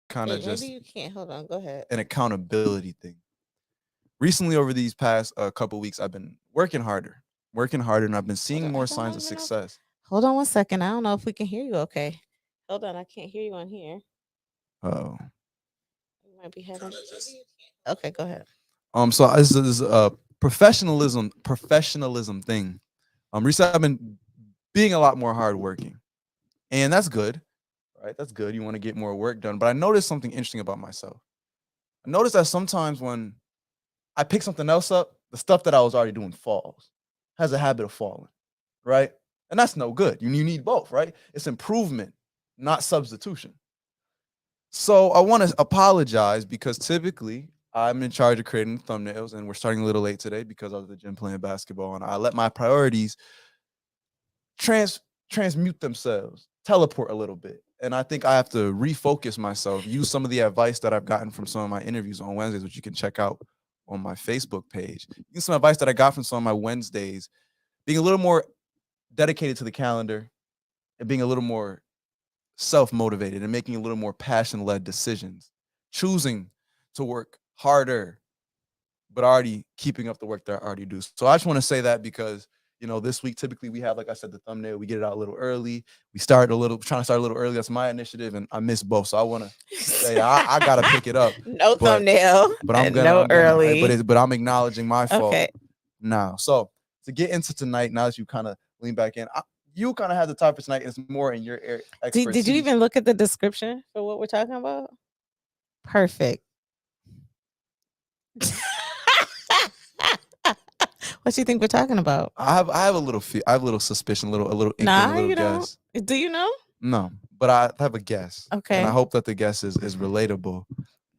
Kind of Wait, maybe just you can't. Hold on. Go ahead. an accountability thing. Recently, over these past couple weeks, I've been working harder, and I've been Hold seeing on. I more don't signs of even know. success. Hold on 1 second. I don't know if we can hear you okay. Hold on. I can't hear you on here. Oh, You might be having. Okay, go ahead. so this is a professionalism thing. Recently I've been being a lot more hardworking, and that's good, right? That's good. You want to get more work done, but I noticed something interesting about myself. I noticed that sometimes when I pick something else up, the stuff that I was already doing falls, has a habit of falling, right? And that's no good. You need both, right? It's improvement, not substitution. So I want to apologize because typically I'm in charge of creating thumbnails, and we're starting a little late today because I was at the gym playing basketball, and I let my priorities trans transmute themselves, teleport a little bit. And I think I have to refocus myself, use some of the advice that I've gotten from some of my interviews on Wednesdays, which you can check out on my Facebook page. Use some advice that I got from some of my Wednesdays, being a little more dedicated to the calendar and being a little more self-motivated and making a little more passion-led decisions, choosing to work harder, but already keeping up the work that I already do. So I just want to say that because this week typically we have, like I said, the thumbnail. We get it out a little early. We start a little, trying to start a little early. That's my initiative, and I missed both. So I want to say I gotta pick it up. No But thumbnail. but I'm gonna No I'm gonna right. But early. but I'm acknowledging my fault Okay. now. So to get into tonight, now that you kind of lean back in, you kind of have the topic tonight. It's more in your Did you expertise. even look at the description for what we're talking about? Perfect. What you think we're talking about? I have a little I have a little suspicion, a little inkling, a Nah, little you don't. guess. Do you know? No, but I have a guess, and I Okay. hope that the guess is relatable.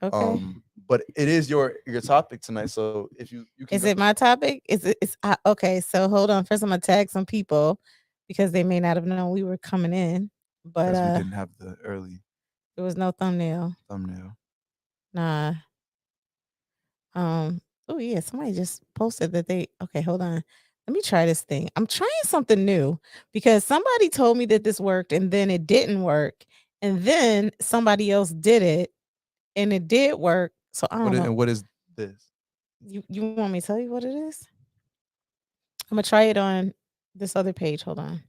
Okay. But it is your topic tonight, so if you can Is go. it my topic? Is it? Is okay. So hold on. First, I'm gonna tag some people because they may not have known we were coming in, but Because we didn't have the early there was no thumbnail. thumbnail. Nah. Oh yeah, somebody just posted that they okay, hold on. Let me try this thing. I'm trying something new because somebody told me that this worked and then it didn't work. And then somebody else did it and it did work. So I don't know. What is this? You want me to tell you what it is? I'm gonna try it on this other page. Hold on.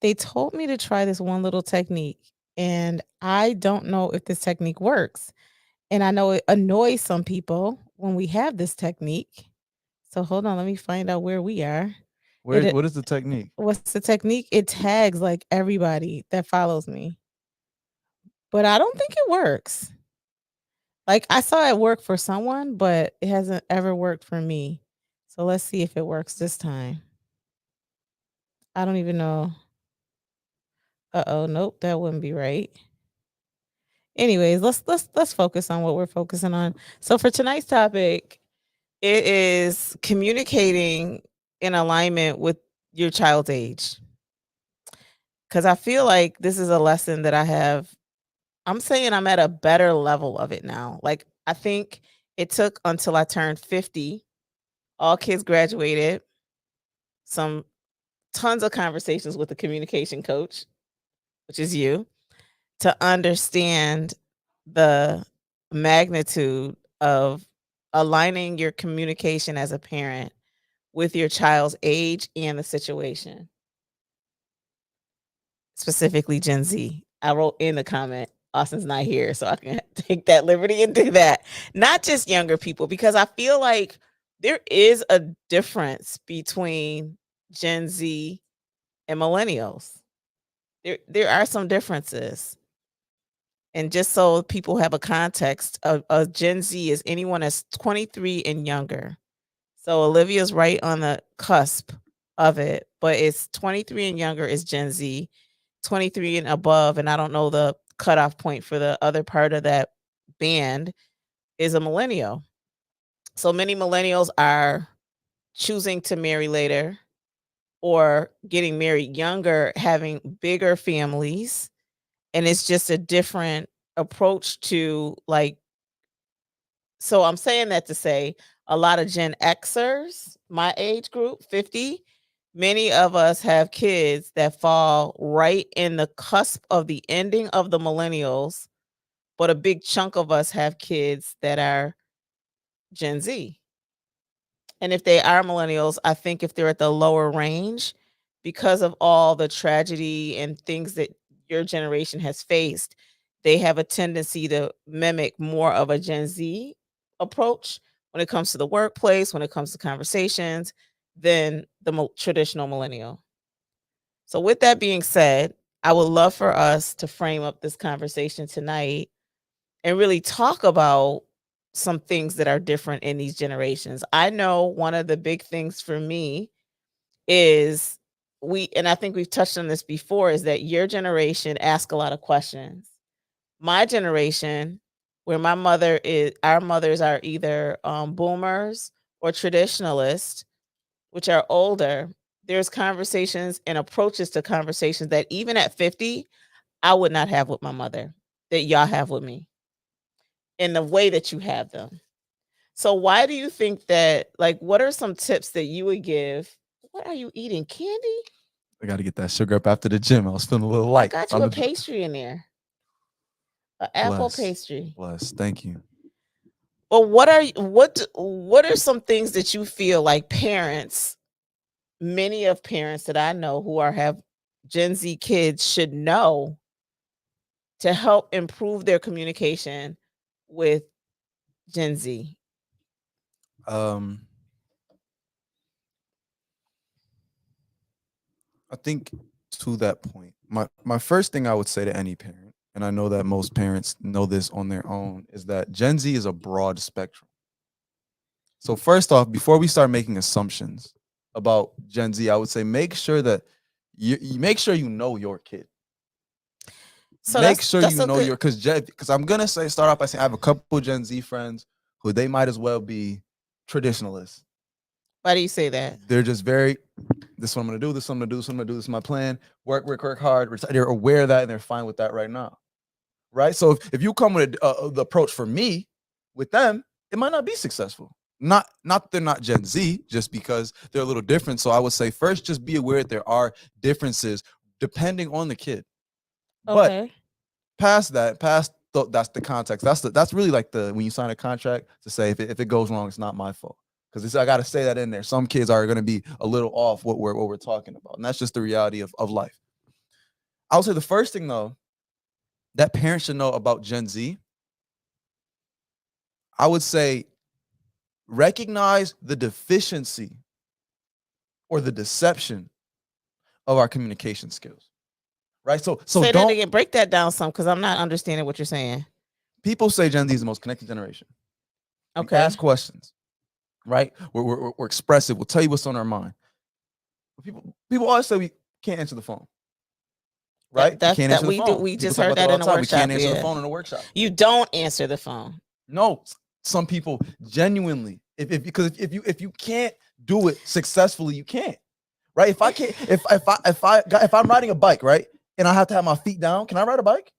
They told me to try this one little technique and I don't know if this technique works. And I know it annoys some people when we have this technique. So hold on, let me find out where we are. What is the technique? What's the technique? It tags like everybody that follows me. But I don't think it works. Like I saw it work for someone, but it hasn't ever worked for me. So let's see if it works this time. I don't even know. Uh-oh, nope, that wouldn't be right. Anyways, let's focus on what we're focusing on. So for tonight's topic, it is communicating in alignment with your child's age. Cuz I feel like this is a lesson that I'm saying I'm at a better level of it now. Like I think it took until I turned 50. All kids graduated. Some tons of conversations with a communication coach, which is you, to understand the magnitude of aligning your communication as a parent with your child's age and the situation, specifically Gen Z. I wrote in the comment, Austin's not here, so I can take that liberty and do that. Not just younger people, because I feel like there is a difference between Gen Z and millennials. There are some differences. And just so people have a context, a Gen Z is anyone that's 23 and younger. So Olivia's right on the cusp of it, but it's 23 and younger is Gen Z, 23 and above, and I don't know the cutoff point for the other part of that band, is a millennial. So many millennials are choosing to marry later or getting married younger, having bigger families, and it's just a different approach to, like, so I'm saying that to say a lot of Gen Xers, my age group, 50, many of us have kids that fall right in the cusp of the ending of the millennials, but a big chunk of us have kids that are Gen Z. And if they are millennials, I think if they're at the lower range, because of all the tragedy and things that your generation has faced, they have a tendency to mimic more of a Gen Z approach when it comes to the workplace, when it comes to conversations, than the traditional millennial. So, with that being said, I would love for us to frame up this conversation tonight and really talk about some things that are different in these generations. I know one of the big things for me is and I think we've touched on this before, is that your generation asks a lot of questions. My generation, where our mothers are either boomers or traditionalists, which are older, there's conversations and approaches to conversations that even at 50, I would not have with my mother that y'all have with me in the way that you have them. So why do you think that, like, what are some tips that you would give? What are you eating? Candy? I got to get that sugar up after the gym. I was feeling a little I light. got you a pastry in there. An apple Bless. pastry. Bless. Thank you. Well, what are some things that you feel like parents, many of parents that I know who have Gen Z kids should know to help improve their communication with Gen Z? I think to that point, my first thing I would say to any parent, and I know that most parents know this on their own, is that Gen Z is a broad spectrum. So first off, before we start making assumptions about Gen Z, I would say make sure that you make sure you know your kid. So Make sure that's you a know good, because I'm gonna start off by saying I have a couple Gen Z friends who they might as well be traditionalists. why do you say that? They're just very, this is what I'm gonna do, this is what I'm gonna do, this is what I'm gonna do, this is my plan. Work hard. They're aware of that and they're fine with that right now. Right. So if you come with the approach for me with them, it might not be successful. Not they're not Gen Z, just because they're a little different. So I would say first, just be aware that there are differences depending on the kid. But Okay. past that, that's the context. That's really like when you sign a contract to say if it goes wrong, it's not my fault. Because I got to say that in there. Some kids are going to be a little off what we're talking about, and that's just the reality of life. I would say the first thing though that parents should know about Gen Z, I would say recognize the deficiency or the deception of our communication skills. Right? So Say that don't again. Break that down some, because I'm not understanding what you're saying. people say Gen Z is the most connected generation. Okay. We ask questions, right? We're expressive. We'll tell you what's on our mind. People always say we can't answer the phone. Right? That We can't answer the we phone. do. We People just talk heard about that in all the the time. workshop. We can't answer the Yeah. phone in a workshop. You don't answer the phone. No, some people genuinely, because if you can't do it successfully, you can't. Right? If I can't, if I'm riding a bike, right, and I have to have my feet down, can I ride a bike?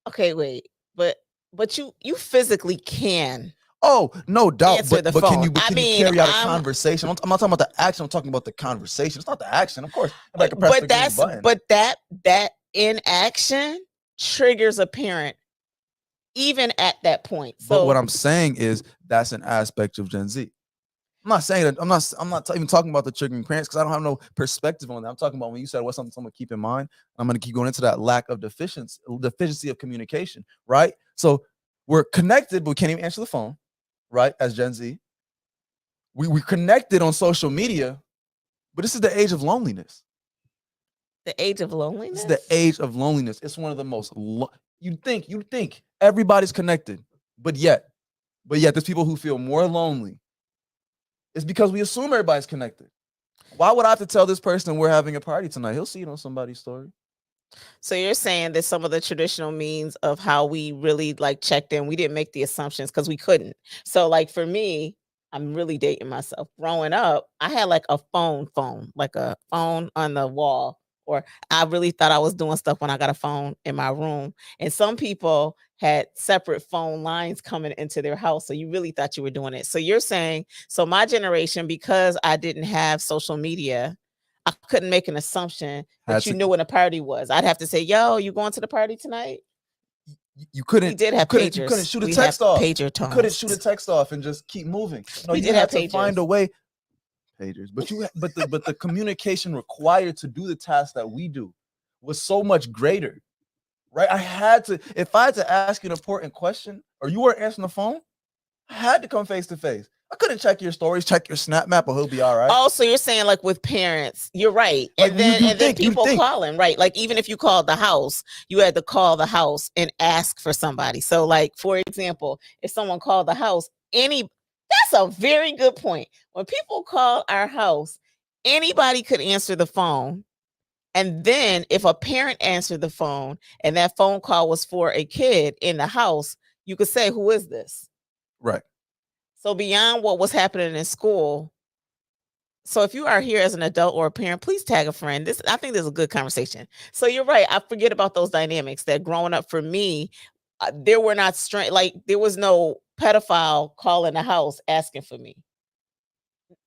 Okay, wait, but you physically can. Oh, no doubt. Answer the But can phone. you I can you mean, carry out a I'm conversation? I'm not talking about the action. I'm talking about the conversation. It's not the action, of course. Everybody can press the green button. but that inaction triggers a parent even at that point. But what So I'm saying is that's an aspect of Gen Z. I'm not saying that. I'm not even talking about the triggering parents because I don't have no perspective on that. I'm talking about when you said what's something someone keep in mind. I'm going to keep going into that lack of deficiency of communication, right? So we're connected, but we can't even answer the phone, right? As Gen Z, we connected on social media, but this is the age of loneliness. the age of This loneliness. is the age of loneliness. It's one of the most. You'd think everybody's connected, but yet there's people who feel more lonely. It's because we assume everybody's connected. Why would I have to tell this person we're having a party tonight? He'll see it on somebody's story. So you're saying that some of the traditional means of how we really like checked in, we didn't make the assumptions because we couldn't. So like for me, I'm really dating myself. Growing up, I had like a phone, like a phone on the wall, or I really thought I was doing stuff when I got a phone in my room. And some people had separate phone lines coming into their house. So you really thought you were doing it. So you're saying, so my generation, because I didn't have social media, I couldn't make an assumption that you knew when a party was. I'd have to say, yo, you going to the party tonight? You couldn't. We did have you pagers. couldn't shoot a We text have off. pager You tones. couldn't shoot a text off and just keep moving. No, We you did had have to find pagers. a way. Pagers, but the communication required to do the task that we do was so much greater, right? If I had to ask you an important question or you weren't answering the phone, I had to come face to face. I couldn't check your stories, check your snap map, or he'll be all right. Oh, so you're saying like with parents, you're right. Like, And then you'd think- people calling, right? Like even if you called the house, you had to call the house and ask for somebody. So like, for example, if someone called the house, that's a very good point. When people call our house, anybody could answer the phone. And then if a parent answered the phone and that phone call was for a kid in the house, you could say, who is this? Right. So beyond what was happening in school, so if you are here as an adult or a parent, please tag a friend. I think this is a good conversation. So you're right. I forget about those dynamics that growing up for me, there were not there was no pedophile calling the house asking for me.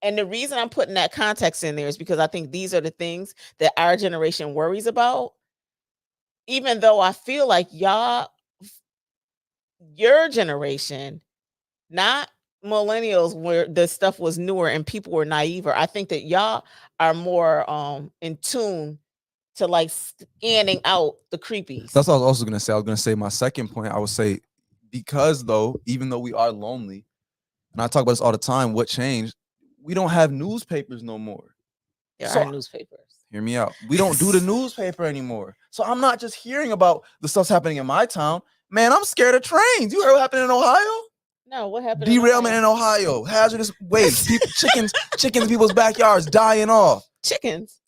And the reason I'm putting that context in there is because I think these are the things that our generation worries about. Even though I feel like your generation, not millennials, where the stuff was newer and people were naive, I think that y'all are more in tune to like scanning out the creepies. That's what I was also gonna say. I was gonna say my second point. I would say because even though we are lonely, and I talk about this all the time, what changed? We don't have newspapers no more. There So- are newspapers. Hear me out. We don't do the newspaper anymore. So I'm not just hearing about the stuff's happening in my town. Man, I'm scared of trains. You heard what happened in Ohio? No, what happened? Derailment in Ohio. Hazardous waste. Chickens in people's backyards dying off. Chickens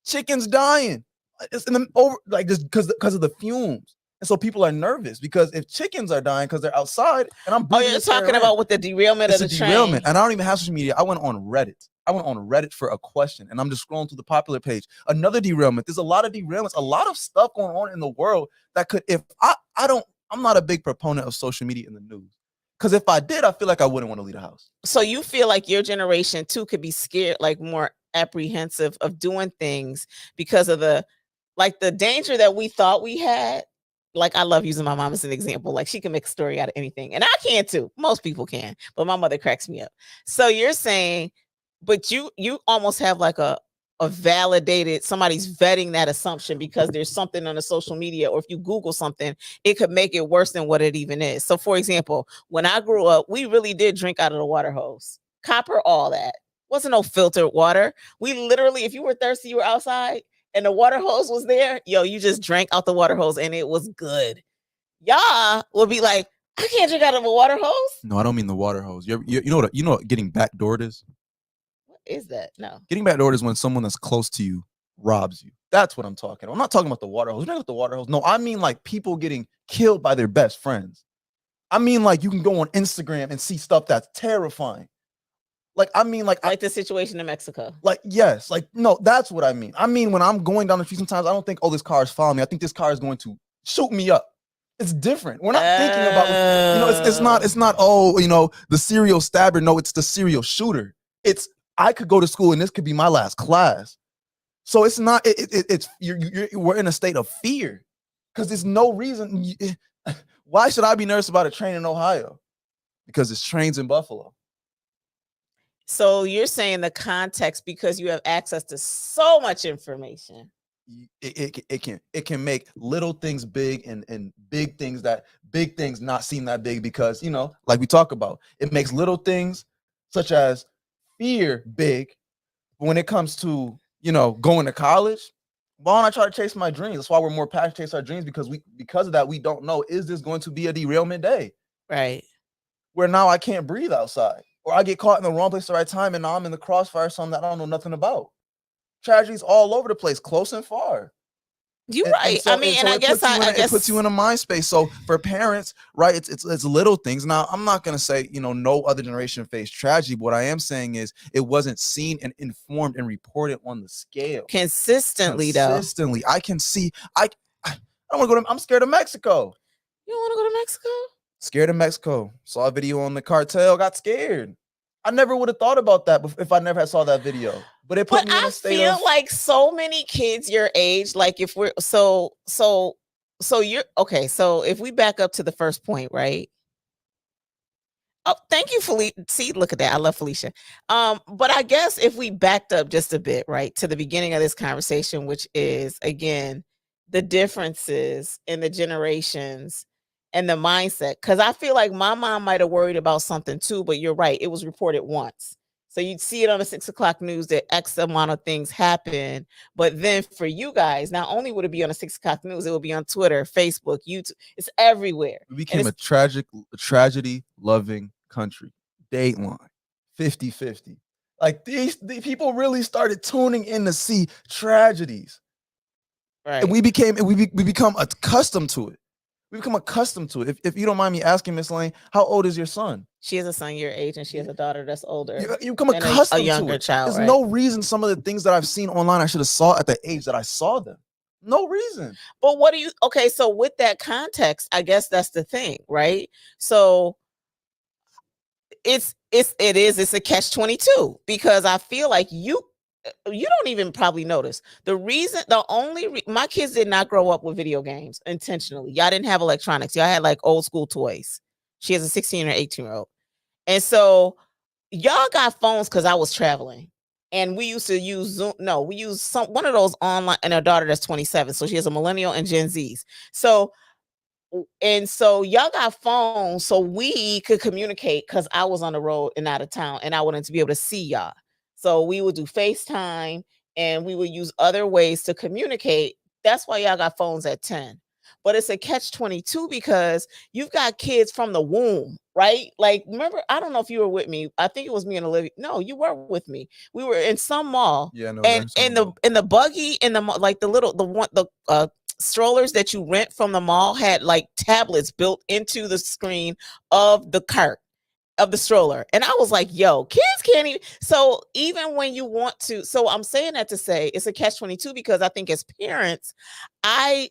dying. It's just because of the fumes. And so people are nervous because if chickens are dying because they're outside and I'm you're talking about with the derailment it's of the a derailment. train. And I don't even have social media. I went on Reddit for a question and I'm just scrolling through the popular page. Another derailment. There's a lot of derailments, a lot of stuff going on in the world that could, if I'm not a big proponent of social media in the news. Because if I did, I feel like I wouldn't want to leave the house. So you feel like your generation too could be scared, like more apprehensive of doing things because of the danger that we thought we had. Like I love using my mom as an example. Like she can make a story out of anything. And I can too. Most people can, but my mother cracks me up. So you're saying, but you almost have like a validated, somebody's vetting that assumption because there's something on the social media, or if you Google something, it could make it worse than what it even is. So for example, when I grew up, we really did drink out of the water hose. Copper, all that. Wasn't no filtered water. We literally, if you were thirsty, you were outside and the water hose was there, you just drank out the water hose and it was good. Y'all would be like, I can't drink out of a water hose. No, I don't mean the water hose. You know what getting backdoored is? What is that? No. Getting backdoored is when someone that's close to you robs you. That's what I'm talking about. I'm not talking about the water hose. You're not about the water hose. No, I mean like people getting killed by their best friends. I mean like you can go on Instagram and see stuff that's terrifying. Like, I mean, like the situation in Mexico. Like, yes, like, no, that's what I mean. I mean, when I'm going down the street, sometimes I don't think, oh, this car is following me. I think this car is going to shoot me up. It's different. We're not thinking about, it's not, the serial stabber. No, it's the serial shooter. It's, I could go to school and this could be my last class. So it's not, we're in a state of fear because there's no reason. Why should I be nervous about a train in Ohio? Because it's trains in Buffalo. So you're saying the context, because you have access to so much information. It can make little things big and big things not seem that big because, like we talk about, it makes little things such as fear big. But when it comes to, going to college, why don't I try to chase my dreams? That's why we're more passionate to chase our dreams, because of that, we don't know, is this going to be a derailment day? Right. Where now I can't breathe outside, or I get caught in the wrong place at the right time, and now I'm in the crossfire of something that I don't know nothing about. Tragedies all over the place, close and far. You're right. It puts you in a mind space. So for parents, right, it's little things. Now, I'm not gonna say, no other generation faced tragedy. But what I am saying is it wasn't seen and informed and reported on the scale consistently. I can see. I don't want to go to. I'm scared of Mexico. You don't want to go to Mexico? Scared of Mexico. Saw a video on the cartel. Got scared. I never would have thought about that if I never saw that video. But it put me in a state of, like so many kids your age, like if we're so you're okay. So if we back up to the first point, right? Oh, thank you, Felicia. See, look at that. I love Felicia. But I guess if we backed up just a bit, right, to the beginning of this conversation, which is again the differences in the generations and the mindset, because I feel like my mom might have worried about something too, but you're right, it was reported once. So you'd see it on the 6 o'clock news that X amount of things happen. But then for you guys, not only would it be on the 6 o'clock news, it will be on Twitter, Facebook, YouTube. It's everywhere. We became a tragedy loving country. Dateline, 50-50. Like these people really started tuning in to see tragedies. Right. And we become accustomed to it. We become accustomed to it. If you don't mind me asking, Miss Lane, how old is your son? She has a son your age, and she has a daughter that's older. You become accustomed a younger to it. child. There's no reason some of the things that I've seen online I should have saw at the age that I saw them. No reason. But what do you? Okay, so with that context, I guess that's the thing, right? So it's a catch-22 because I feel like you don't even probably notice my kids did not grow up with video games intentionally. Y'all didn't have electronics. Y'all had like old school toys. She has a 16 or 18-year-old. And so y'all got phones because I was traveling and we used to use Zoom. No, we used one of those online, and her daughter that's 27. So she has a millennial and Gen Zs. So y'all got phones so we could communicate because I was on the road and out of town and I wanted to be able to see y'all. So we would do FaceTime and we would use other ways to communicate. That's why y'all got phones at 10. But it's a catch-22 because you've got kids from the womb, right? Like, remember, I don't know if you were with me. I think it was me and Olivia. No, you were with me. We were in some mall. Yeah, no. And in the buggy, in the like the strollers that you rent from the mall had like tablets built into the screen of the cart of the stroller. And I was like, yo, kids can't even. So even when you want to, so I'm saying that to say it's a catch-22 because I think as parents, I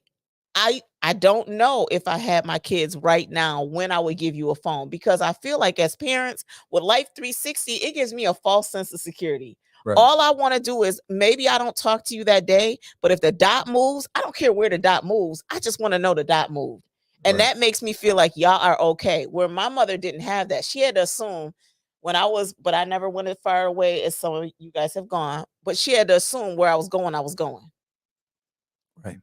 don't know if I had my kids right now when I would give you a phone, because I feel like as parents with Life 360, it gives me a false sense of security. Right. All I want to do is maybe I don't talk to you that day, but if the dot moves, I don't care where the dot moves. I just want to know the dot moved. And that makes me feel like y'all are okay. Where my mother didn't have that. She had to assume but I never went as far away as some of you guys have gone, but she had to assume where I was going. Right.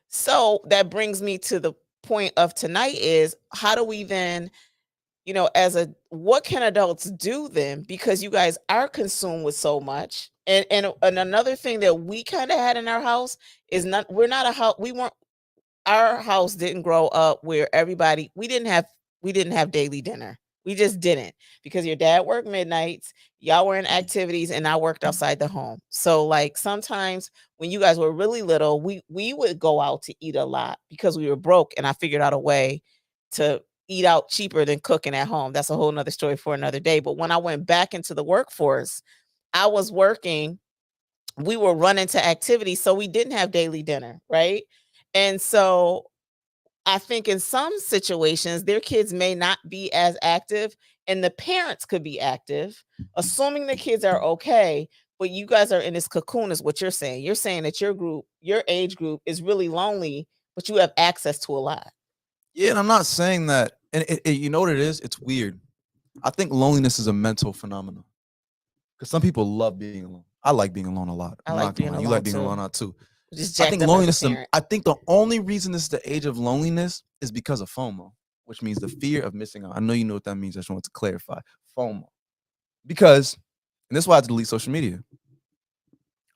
So that brings me to the point of tonight is how do we then, what can adults do then? Because you guys are consumed with so much. And another thing that we kind of had in our house is our house didn't grow up where we didn't have daily dinner. We just didn't, because your dad worked midnights, y'all were in activities, and I worked outside the home. So like sometimes when you guys were really little, we would go out to eat a lot because we were broke, and I figured out a way to eat out cheaper than cooking at home. That's a whole nother story for another day. But when I went back into the workforce, I was working, we were running to activities, so we didn't have daily dinner, right? And so I think in some situations, their kids may not be as active, and the parents could be active, assuming the kids are okay. But you guys are in this cocoon, is what you're saying. You're saying that your group, your age group, is really lonely, but you have access to a lot. Yeah, and I'm not saying that. And you know what it is? It's weird. I think loneliness is a mental phenomenon because some people love being alone. I like being alone a lot. I I'm like not gonna being lie. You alone like being too. alone out too. Just I jacked think up as a loneliness. parent. I think the only reason this is the age of loneliness is because of FOMO, which means the fear of missing out. I know you know what that means. I just want to clarify FOMO because, and this is why I had to delete social media.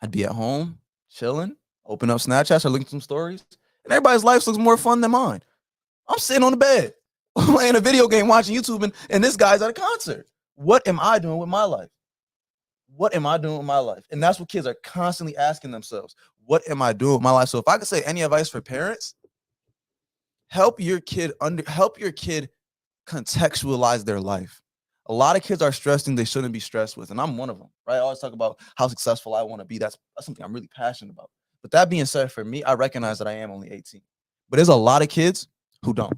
I'd be at home chilling, open up Snapchat, or looking at some stories, and everybody's life looks more fun than mine. I'm sitting on the bed playing a video game, watching YouTube, and this guy's at a concert. What am I doing with my life? What am I doing with my life? And that's what kids are constantly asking themselves. What am I doing with my life? So if I could say any advice for parents, help your kid contextualize their life. A lot of kids are stressed and they shouldn't be stressed with, and I'm one of them, right? I always talk about how successful I want to be. That's something I'm really passionate about. But that being said, for me, I recognize that I am only 18. But there's a lot of kids who don't.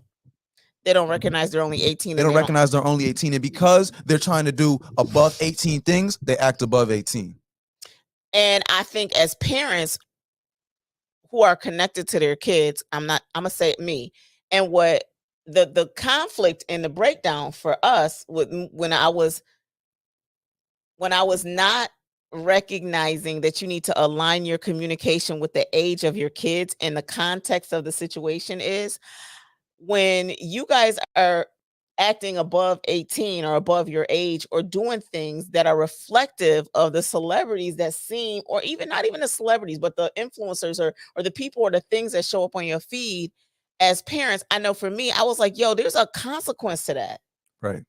They don't recognize they're only 18. They don't recognize they're only 18. And because they're trying to do above 18 things, they act above 18. And I think as parents who are connected to their kids, I'm gonna say me, and what the conflict and the breakdown for us when I was not recognizing that you need to align your communication with the age of your kids and the context of the situation is when you guys are acting above 18 or above your age or doing things that are reflective of the celebrities that seem, or even not even the celebrities, but the influencers or the people or the things that show up on your feed. As parents, I know for me, I was like, yo, there's a consequence to that. Right.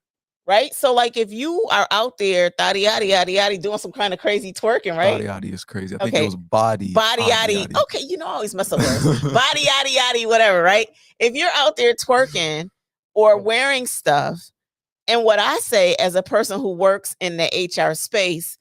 Right. So like if you are out there thotty yaddy yaddy yaddy doing some kind of crazy twerking, right? Body yaddy is crazy. I think Okay. it was body yaddy. Okay, you know I always mess up words. Body yaddy yaddy, whatever, right? If you're out there twerking or wearing stuff, and what I say as a person who works in the HR space,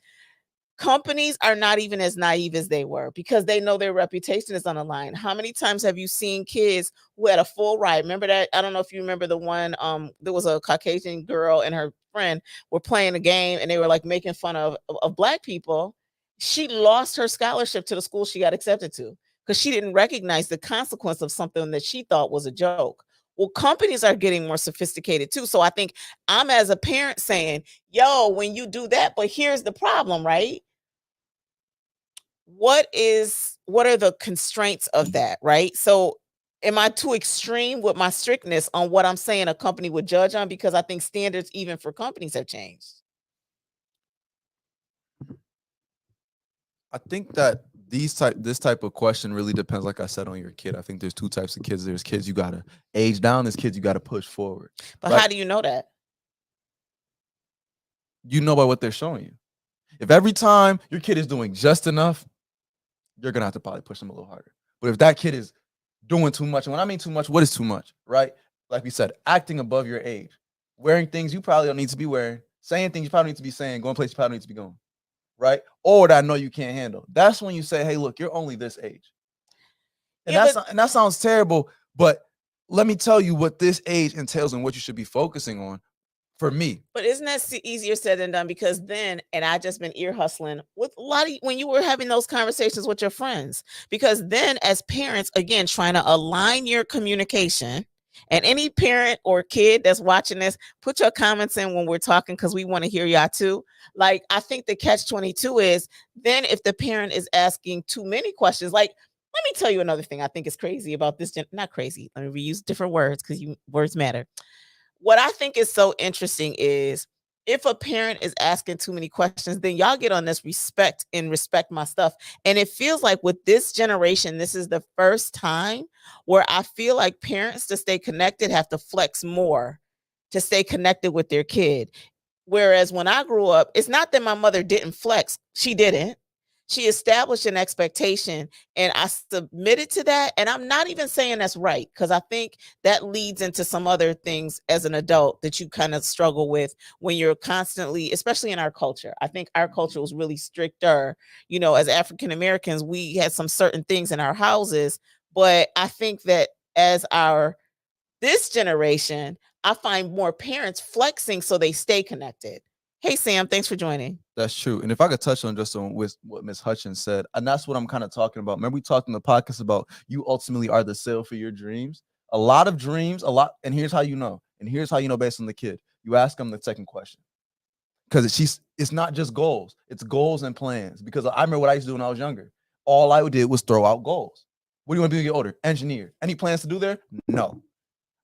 companies are not even as naive as they were because they know their reputation is on the line. How many times have you seen kids who had a full ride? Remember that? I don't know if you remember the one, there was a Caucasian girl and her friend were playing a game and they were like making fun of Black people. She lost her scholarship to the school she got accepted to because she didn't recognize the consequence of something that she thought was a joke. Well, companies are getting more sophisticated too. So I think I'm as a parent saying, yo, when you do that, but here's the problem, right? What are the constraints of that, right? So am I too extreme with my strictness on what I'm saying a company would judge on? Because I think standards even for companies have changed. I think that this type of question really depends, like I said, on your kid. I think there's two types of kids. There's kids you gotta age down, there's kids you gotta push forward. But how do you know that? You know by what they're showing you. If every time your kid is doing just enough, you're gonna have to probably push them a little harder. But if that kid is doing too much, and when I mean too much, what is too much, right? Like we said, acting above your age, wearing things you probably don't need to be wearing, saying things you probably need to be saying, going places you probably need to be going, right? Or that I know you can't handle. That's when you say, hey, look, you're only this age. And that sounds terrible, but let me tell you what this age entails and what you should be focusing on. For me. But isn't that easier said than done? Because then, and I just been ear hustling with a lot of when you were having those conversations with your friends, because then as parents, again, trying to align your communication, and any parent or kid that's watching this, put your comments in when we're talking because we want to hear y'all too. Like, I think the catch-22 is then if the parent is asking too many questions, like, let me tell you another thing I think is crazy about this. Not crazy. Let me reuse different words because words matter. What I think is so interesting is if a parent is asking too many questions, then y'all get on this respect my stuff. And it feels like with this generation, this is the first time where I feel like parents to stay connected have to flex more to stay connected with their kid. Whereas when I grew up, it's not that my mother didn't flex. She didn't. She established an expectation and I submitted to that. And I'm not even saying that's right because I think that leads into some other things as an adult that you kind of struggle with when you're constantly, especially in our culture. I think our culture was really stricter. You know, as African Americans, we had some certain things in our houses, but I think that as our This generation, I find more parents flexing so they stay connected. Hey, Sam, thanks for joining. That's true. And if I could touch on just on with what Miss Hutchins said, and that's what I'm kind of talking about. Remember, we talked in the podcast about you ultimately are the sale for your dreams. A lot of dreams, and here's how you know. And here's how you know based on the kid. You ask them the second question. Because it's not just goals, it's goals and plans. Because I remember what I used to do when I was younger. All I did was throw out goals. What do you want to be when you get older? Engineer. Any plans to do there? No.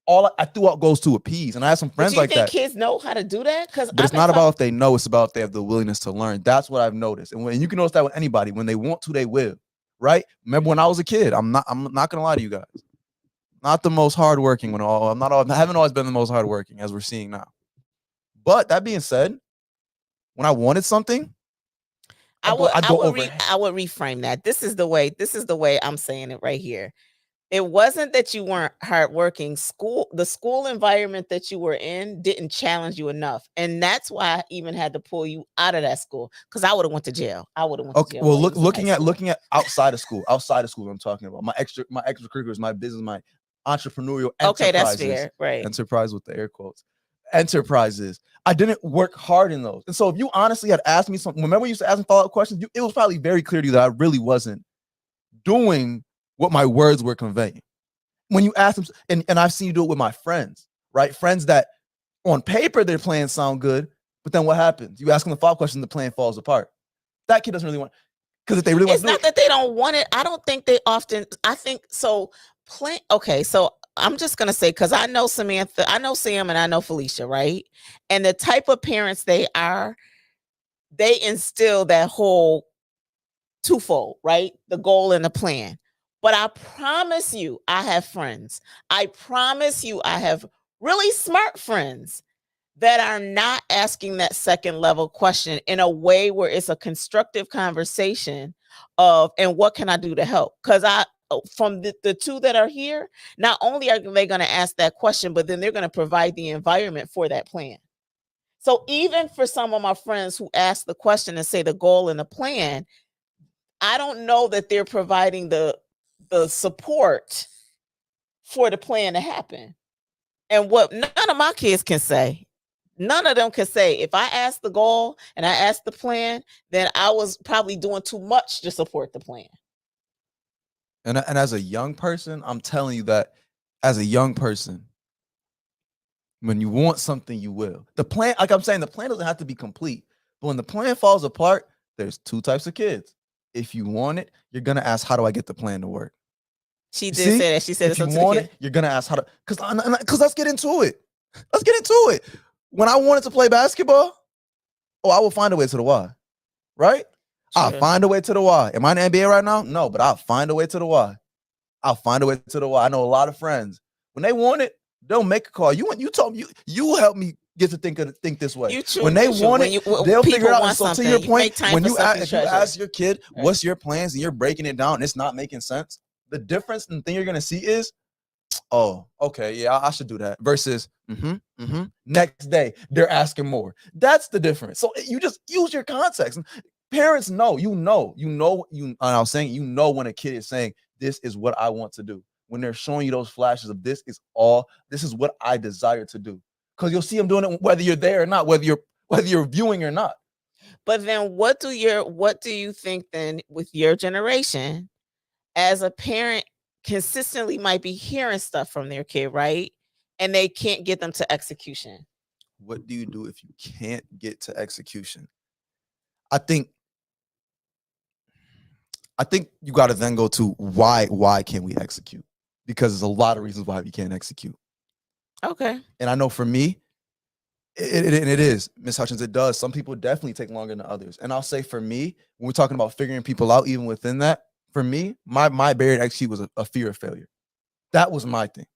I threw out goals to appease, and I have some friends like that. Do you think kids know how to do that? But it's not about if they know; it's about if they have the willingness to learn. That's what I've noticed, and when you can notice that with anybody, when they want to, they will. Right? Remember when I was a kid? I'm not gonna lie to you guys. Not the most hardworking I haven't always been the most hardworking, as we're seeing now. But that being said, when I wanted something, I would reframe that. This is the way I'm saying it right here. It wasn't that you weren't hardworking. The school environment that you were in didn't challenge you enough, and that's why I even had to pull you out of that school, because I would have went to jail. To jail. Well, looking at outside of school, I'm talking about my extracurriculars, my business, my entrepreneurial enterprises. Okay, that's fair, right? Enterprise with the air quotes. Enterprises. I didn't work hard in those, and so if you honestly had asked me something, remember you used to ask me follow-up questions, it was probably very clear to you that I really wasn't doing what my words were conveying. When you ask them, and I've seen you do it with my friends, right? Friends that on paper their plans sound good, but then what happens? You ask them the follow-up question, the plan falls apart. That kid doesn't really want, because if they really want, it's not that they don't want it. I don't think they often. I think so. Okay, so I'm just gonna say, because I know Samantha, I know Sam, and I know Felicia, right? And the type of parents they are, they instill that whole twofold, right? The goal and the plan. But I promise you, I have friends. I promise you, I have really smart friends that are not asking that second level question in a way where it's a constructive conversation of, and what can I do to help? Because from the two that are here, not only are they going to ask that question, but then they're going to provide the environment for that plan. So even for some of my friends who ask the question and say the goal and the plan, I don't know that they're providing the support for the plan to happen. And what none of my kids can say, none of them can say, if I asked the goal and I asked the plan, then I was probably doing too much to support the plan. And as a young person, I'm telling you that as a young person, when you want something, you will. The plan, like I'm saying, the plan doesn't have to be complete. But when the plan falls apart, there's two types of kids. If you want it, you're gonna ask, how do I get the plan to work? She did say that. She said, if you want it, you're gonna ask how to. Because let's get into it. Let's get into it. When I wanted to play basketball, I will find a way to the Y, right? Sure. I'll find a way to the Y. Am I in the NBA right now? No, but I'll find a way to the Y. I'll find a way to the Y. I know a lot of friends. When they want it, they'll make a call. You told me you help me get to think this way. When they want it, they'll figure it out. So to your point, when you ask your kid, what's your plans, and you're breaking it down, and it's not making sense, the difference and thing you're gonna see is, oh, okay, yeah, I should do that. Versus, next day they're asking more. That's the difference. So you just use your context. Parents know, and I was saying, when a kid is saying, this is what I want to do. When they're showing you those flashes of this is what I desire to do. Because you'll see them doing it whether you're there or not, whether you're viewing or not. But then what do you think then with your generation, as a parent, consistently might be hearing stuff from their kid, right? And they can't get them to execution. What do you do if you can't get to execution? I think you got to then go to why can't we execute? Because there's a lot of reasons why we can't execute. Okay. And I know for me, it is, Ms. Hutchins, it does. Some people definitely take longer than others. And I'll say for me, when we're talking about figuring people out, even within that, for me, my barrier to execute was a fear of failure. That was my thing.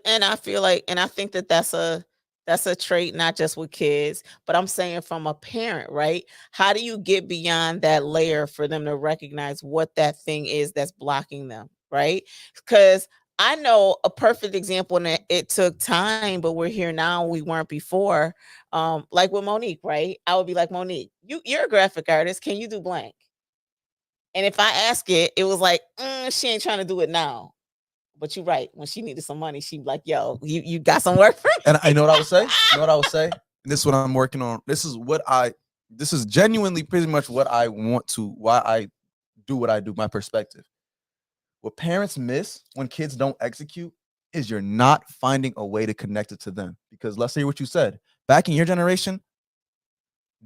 I feel like, and I think that's a trait, not just with kids, but I'm saying from a parent, right? How do you get beyond that layer for them to recognize what that thing is that's blocking them, right? Because I know a perfect example, and it took time, but we're here now. We weren't before. Like with Monique, right? I would be like, Monique, you're a graphic artist. Can you do blank? And if I ask it was like, she ain't trying to do it now. But you're right. When she needed some money, she like, yo, you got some work for me. And I know what I would say. You know what I would say. And this is what I'm working on. This is genuinely pretty much what I want to. Why I do what I do. My perspective. What parents miss when kids don't execute is you're not finding a way to connect it to them. Because let's say what you said back in your generation,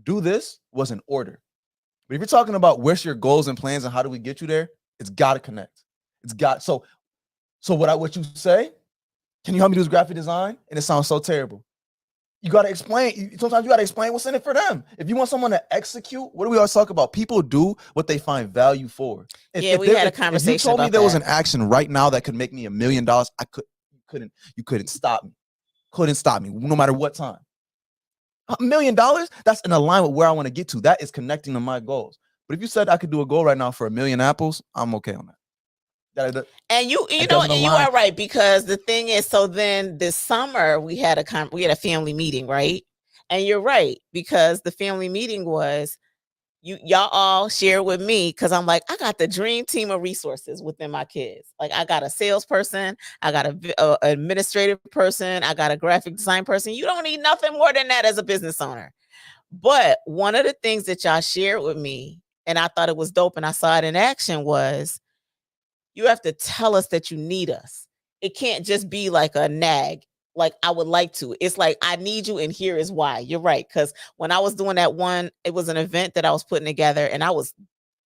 do this was an order. But if you're talking about where's your goals and plans and how do we get you there, it's got to connect. It's got so what you say, can you help me do this graphic design? And it sounds so terrible. You got to explain. Sometimes you got to explain what's in it for them. If you want someone to execute, what do we always talk about? People do what they find value for. We had a conversation. If you told me about there was that. an action right now that could make me $1 million, you couldn't stop me. Couldn't stop me, no matter what time. $1 million, that's in alignment with where I want to get to. That is connecting to my goals. But if you said I could do a goal right now for 1 million apples, I'm okay on that. And you know, and you are right, because the thing is, so then this summer we had a family meeting, right? And you're right, because the family meeting was y'all all share with me, because I'm like, I got the dream team of resources within my kids. Like, I got a salesperson, I got a administrative person, I got a graphic design person. You don't need nothing more than that as a business owner. But one of the things that y'all shared with me, and I thought it was dope, and I saw it in action, was you have to tell us that you need us. It can't just be like a nag. Like, I would like to. It's like, I need you, and here is why. You're right. Because when I was doing that one, it was an event that I was putting together, and I was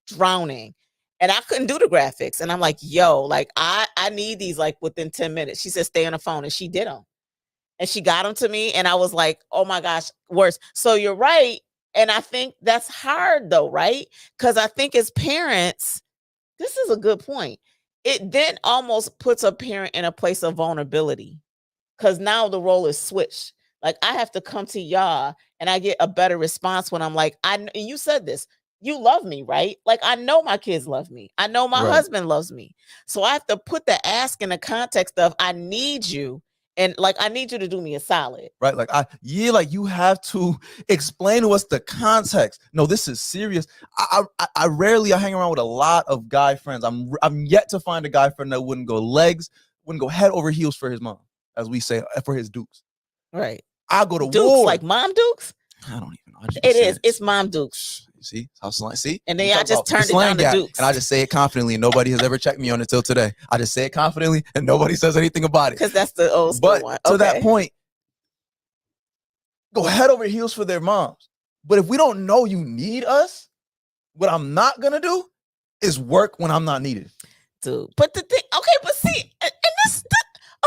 drowning, and I couldn't do the graphics. And I'm like, yo, like, I need these like within 10 minutes. She said, stay on the phone. And she did them. And she got them to me. And I was like, oh my gosh, worse. So you're right. And I think that's hard though, right? Because I think as parents, this is a good point. It then almost puts a parent in a place of vulnerability, because now the role is switched. Like, I have to come to y'all, and I get a better response when I'm like, you said this, you love me, right? Like, I know my kids love me. I know my husband loves me. So I have to put the ask in the context of, I need you. And like, I need you to do me a solid. Right. Like, you have to explain to us the context. No, this is serious. I rarely hang around with a lot of guy friends. I'm yet to find a guy friend that wouldn't go head over heels for his mom, as we say, for his dukes. Right. I go to Dukes, war. like mom dukes? I don't even know. It is. It's mom dukes. See how slang? See, and then I just turned it down to dukes, and I just say it confidently, and nobody has ever checked me on it till today. I just say it confidently, and nobody says anything about it. Because that's the old school one. To that point, go head over heels for their moms. But if we don't know you need us, what I'm not gonna do is work when I'm not needed. Dude, but the thing, okay, but see, and this.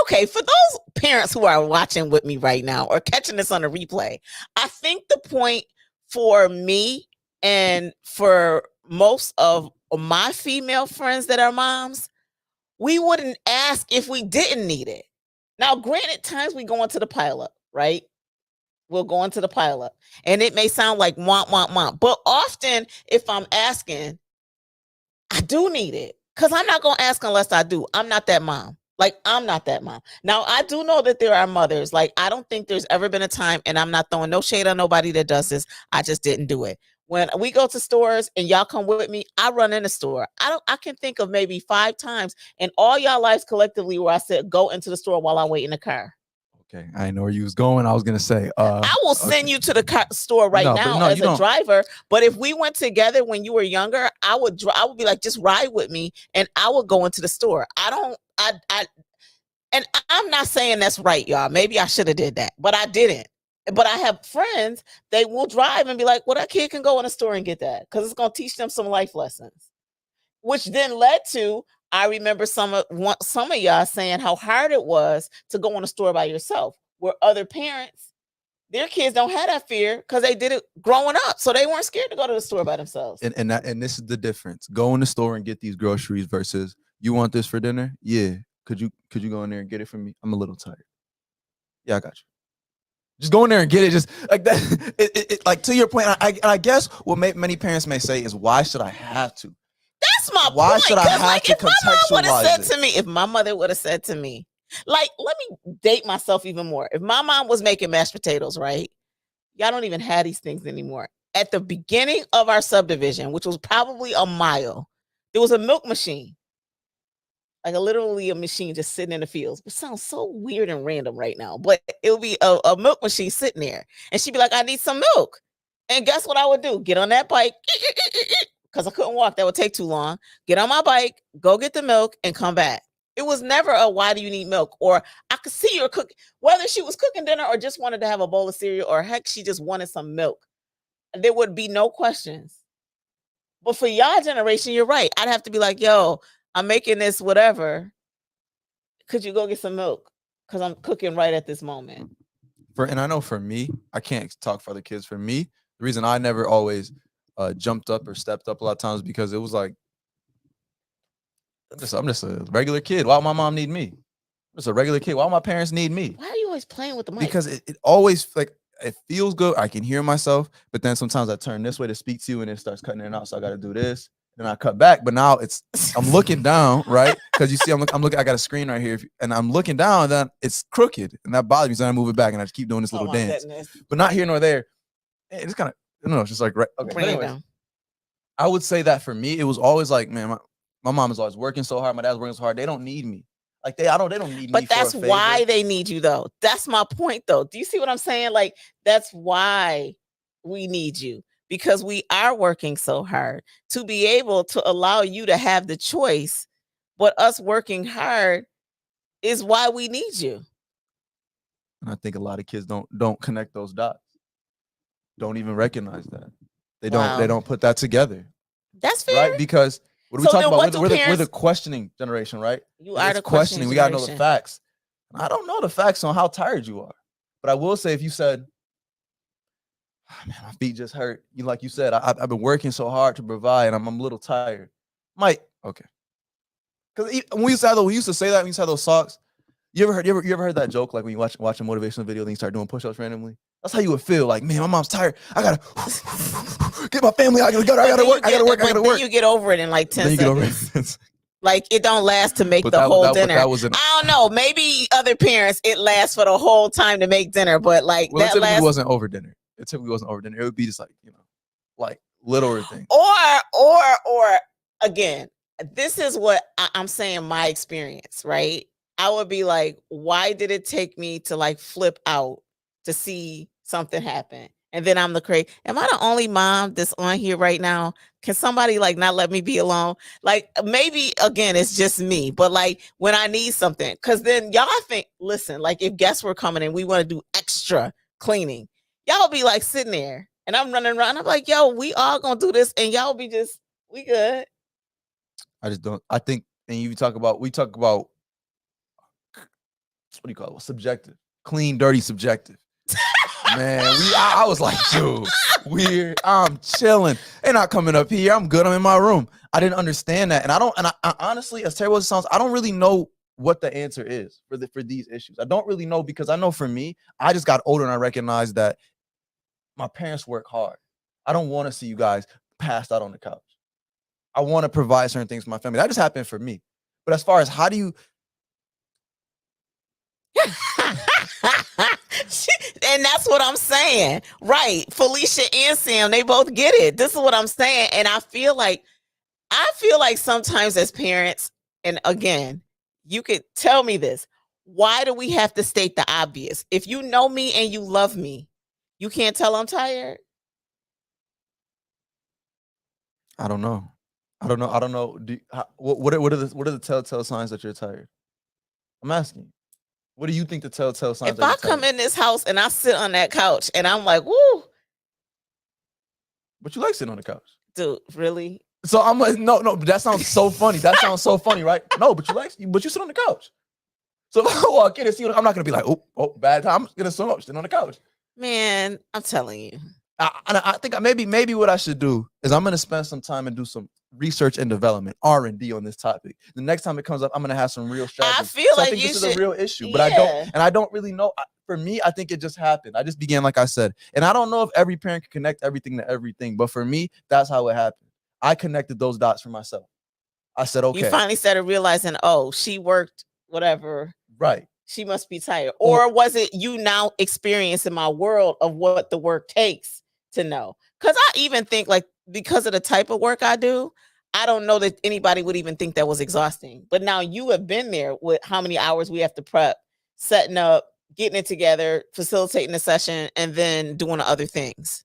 Okay, for those parents who are watching with me right now or catching this on a replay, I think the point for me and for most of my female friends that are moms, we wouldn't ask if we didn't need it. Now, granted, times we go into the pileup, right? We'll go into the pileup, and it may sound like want. But often, if I'm asking, I do need it, because I'm not going to ask unless I do. I'm not that mom. Like, I'm not that mom. Now, I do know that there are mothers. Like, I don't think there's ever been a time, and I'm not throwing no shade on nobody that does this. I just didn't do it. When we go to stores and y'all come with me, I run in the store. I can think of maybe 5 times in all y'all lives collectively where I said, go into the store while I wait in the car. Okay, I know where you was going. I was gonna say, I will send you to the store right now as a driver. But if we went together when you were younger, I would be like, just ride with me, and I would go into the store. And I'm not saying that's right, y'all. Maybe I should have did that, but I didn't. But I have friends, they will drive and be like, well, that kid can go in the store and get that, because it's going to teach them some life lessons, which then led to, I remember some of y'all saying how hard it was to go in the store by yourself, where other parents, their kids don't have that fear because they did it growing up. So they weren't scared to go to the store by themselves. And this is the difference. Go in the store and get these groceries versus, you want this for dinner? Yeah. Could you go in there and get it for me? I'm a little tired. Yeah, I got you. Just go in there and get it. Just like that. Like, to your point, I guess what many parents may say is, why should I have to? That's my point. Why should I have to contextualize it? If my mother would have said to me, like, let me date myself even more. If my mom was making mashed potatoes, right? Y'all don't even have these things anymore. At the beginning of our subdivision, which was probably a mile, there was a milk machine. like literally a machine just sitting in the fields. It sounds so weird and random right now, but it would be a milk machine sitting there, and she'd be like, "I need some milk," and guess what I would do? Get on that bike because I couldn't walk. That would take too long. Get on my bike, go get the milk, and come back. It was never a "why do you need milk?" or I could see her cook, whether she was cooking dinner or just wanted to have a bowl of cereal, or heck, she just wanted some milk. There would be no questions. But for y'all generation, you're right. I'd have to be like, "Yo, I'm making this whatever. Could you go get some milk? Because I'm cooking right at this moment." And I know for me, I can't talk for other kids. For me, the reason I never always jumped up or stepped up a lot of times because it was like, I'm just a regular kid. Why would my mom need me? I'm just a regular kid. Why would my parents need me? Why are you always playing with the mic? Because it always like it feels good. I can hear myself, but then sometimes I turn this way to speak to you, and it starts cutting in and out. So I got to do this, and I cut back. But now I'm looking down, right? Because you see, I'm looking. I got a screen right here, and I'm looking down, and then it's crooked, and that bothers me. So I move it back, and I just keep doing this little dance. Goodness. But not here nor there. It's kind of, I don't know. It's just like right. Okay. Bring it Anyways, down. I would say that for me, it was always like, man, my mom is always working so hard. My dad's working so hard. They don't need me. Like they don't need me. But that's why they need you, though. That's my point, though. Do you see what I'm saying? Like, that's why we need you, because we are working so hard to be able to allow you to have the choice. But us working hard is why we need you. And I think a lot of kids don't connect those dots. Don't even recognize that. They don't put that together. That's fair. Right? Because what are we talking about? We're the questioning generation, right? You are the questioning. We gotta know the facts. I don't know the facts on how tired you are. But I will say, if you said, oh, man, my feet just hurt. Like you said, I've been working so hard to provide, and I'm a little tired. Okay. Because when we used to say that, when we used to have those socks. You ever heard that joke, like when you watch a motivational video, then you start doing push-ups randomly? That's how you would feel. Like, man, my mom's tired. I gotta get my family out. I gotta work. Then you get over it in like 10 seconds. Like it don't last to make the whole dinner. I don't know. Maybe other parents, it lasts for the whole time to make dinner, but like it typically wasn't over dinner. It would be just like, like littler things. Or again, this is what I'm saying. My experience, right? I would be like, why did it take me to like flip out to see something happen? And then I'm the crazy. Am I the only mom that's on here right now? Can somebody like not let me be alone? Like maybe again, it's just me, but like when I need something, because then y'all think, listen, like if guests were coming and we want to do extra cleaning, y'all be like sitting there and I'm running around. I'm like, yo, we all gonna do this, and y'all be just, we good. I just don't. I think, and we talk about. What do you call it? Subjective. Clean, dirty, subjective. Man, I was like, dude, weird. I'm chilling. They're not coming up here. I'm good. I'm in my room. I didn't understand that. And I honestly, as terrible as it sounds, I don't really know what the answer is for these issues. I don't really know, because I know for me, I just got older and I recognized that my parents work hard. I don't want to see you guys passed out on the couch. I want to provide certain things for my family. That just happened for me. But as far as how do you, and that's what I'm saying, right? Felicia and Sam, they both get it. This is what I'm saying, and I feel like sometimes as parents, and again, you could tell me this. Why do we have to state the obvious? If you know me and you love me, you can't tell I'm tired. I don't know. What are the telltale signs that you're tired? I'm asking. What do you think the telltale signs? If I come in this house and I sit on that couch and I'm like, woo. But you like sitting on the couch. Dude, really? So I'm like, no, that sounds so funny. That sounds so funny, right? No, but you sit on the couch. So if I walk in and see you, I'm not gonna be like, oh, bad time. I'm gonna sit on the couch. Man, I'm telling you. I think maybe what I should do is I'm gonna spend some time and do some research and development, R&D on this topic. The next time it comes up, I'm gonna have some real strategies. I think this is a real issue, but I don't really know. For me, I think it just happened. I just began, like I said, and I don't know if every parent can connect everything to everything, but for me, that's how it happened. I connected those dots for myself. I said, okay. You finally started realizing, oh, she worked, whatever. Right. She must be tired. Or was it you now experiencing my world of what the work takes to know? Because I even think, like, because of the type of work I do, I don't know that anybody would even think that was exhausting. But now you have been there with how many hours we have to prep, setting up, getting it together, facilitating the session, and then doing the other things.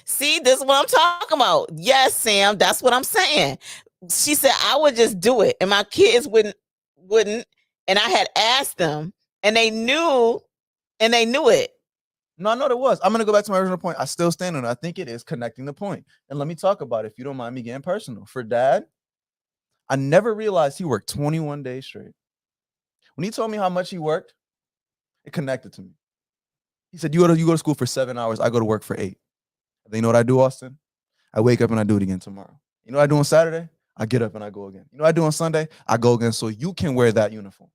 See, this is what I'm talking about. Yes, Sam, that's what I'm saying. She said I would just do it, and my kids wouldn't. And I had asked them, and they knew it. No, I know there was. I'm gonna go back to my original point. I still stand on it. I think it is connecting the point. And let me talk about it, if you don't mind me getting personal. For Dad, I never realized he worked 21 days straight. When he told me how much he worked, it connected to me. He said, you go to school for 7 hours, I go to work for 8. Then you know what I do, Austin? I wake up and I do it again tomorrow. You know what I do on Saturday? I get up and I go again. You know what I do on Sunday? I go again so you can wear that uniform.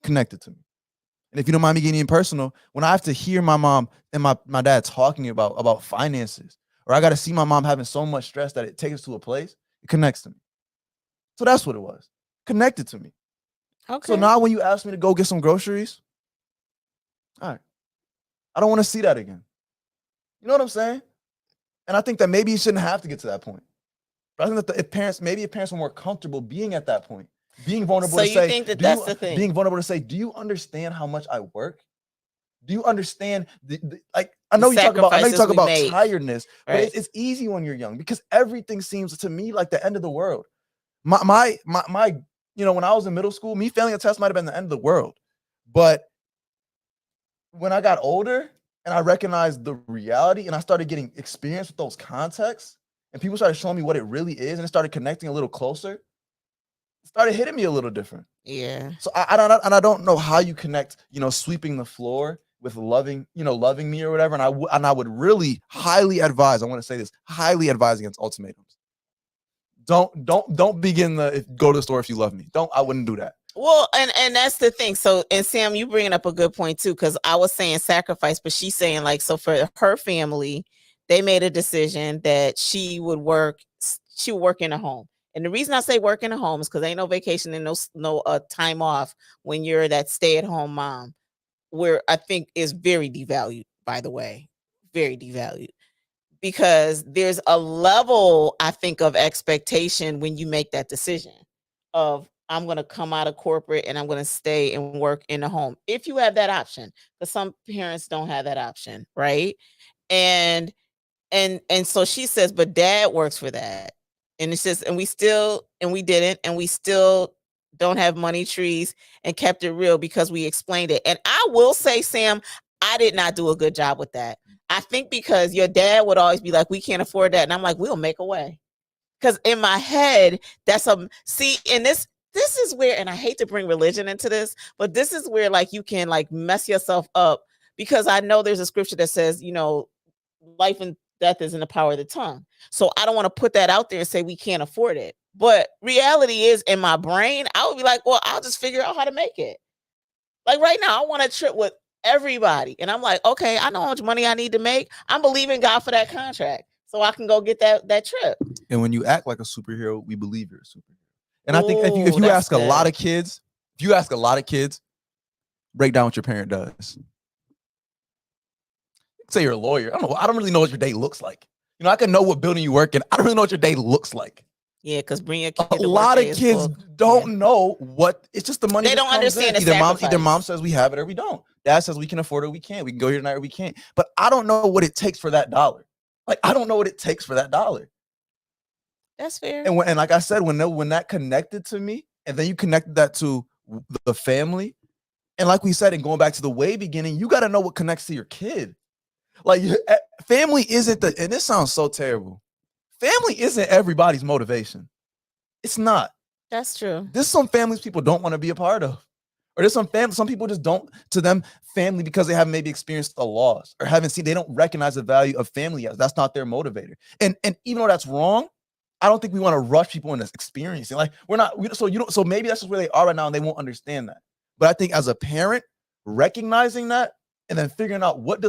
Connected to me. And if you don't mind me getting personal, when I have to hear my mom and my dad talking about finances, or I got to see my mom having so much stress that it takes us to a place, it connects to me. So that's what it was. Connected to me. Okay. So now when you ask me to go get some groceries, all right, I don't want to see that again. You know what I'm saying? And I think that maybe you shouldn't have to get to that point. But I think that if parents were more comfortable being at that point, being vulnerable So to you say, think that that's the thing? being vulnerable to say, do you understand how much I work? Do you understand like I know you talk about make. tiredness, but Right. it's easy when you're young because everything seems to me like the end of the world. My you know, when I was in middle school, me failing a test might have been the end of the world. But when I got older and I recognized the reality and I started getting experience with those contexts and people started showing me what it really is and it started connecting a little closer, it started hitting me a little different. Yeah. So I don't know how you connect, you know, sweeping the floor with loving me or whatever. And I would really highly advise, I want to say this, highly advise against ultimatums. Don't begin go to the store if you love me. I wouldn't do that. Well, and that's the thing. So, and Sam, you bringing up a good point too, because I was saying sacrifice, but she's saying like, so for her family, they made a decision that she would work in a home. And the reason I say work in a home is because ain't no vacation and no time off when you're that stay-at-home mom, where I think is very devalued, by the way, very devalued. Because there's a level, I think, of expectation when you make that decision of I'm going to come out of corporate and I'm going to stay and work in the home. If you have that option, because some parents don't have that option, right? And so she says, but dad works for that. And it's just, and we didn't, and we still don't have money trees and kept it real because we explained it. And I will say, Sam, I did not do a good job with that. I think because your dad would always be like, we can't afford that. And I'm like, we'll make a way. Because in my head, and this is where, and I hate to bring religion into this, but this is where like you can like mess yourself up, because I know there's a scripture that says, you know, life and death is in the power of the tongue. So I don't want to put that out there and say we can't afford it. But reality is, in my brain, I would be like, well, I'll just figure out how to make it. Like right now, I want a trip with everybody. And I'm like, okay, I know how much money I need to make. I'm believing God for that contract so I can go get that trip. And when you act like a superhero, we believe you're a superhero. And I think if you ask a lot of kids, break down what your parent does. Say you're a lawyer. I don't really know what your day looks like. You know, I can know what building you work in. I don't really know what your day looks like. Yeah, because bring your kid. A lot of kids don't know what. It's just the money. They don't understand the sacrifice. Either mom says we have it or we don't. Dad says we can afford it or we can't. We can go here tonight or we can't. But I don't know what it takes for that dollar. Like I don't know what it takes for that dollar. That's fair. And like I said, when that connected to me, and then you connected that to the family, and like we said, and going back to the way beginning, you got to know what connects to your kid. Like family isn't and this sounds so terrible. Family isn't everybody's motivation. It's not. That's true. There's some families people don't want to be a part of. Or there's some people just don't, to them, family, because they haven't maybe experienced a loss or they don't recognize the value of family as that's not their motivator. And even though that's wrong, I don't think we want to rush people into experiencing. Like so maybe that's just where they are right now and they won't understand that. But I think as a parent, recognizing that and then figuring out what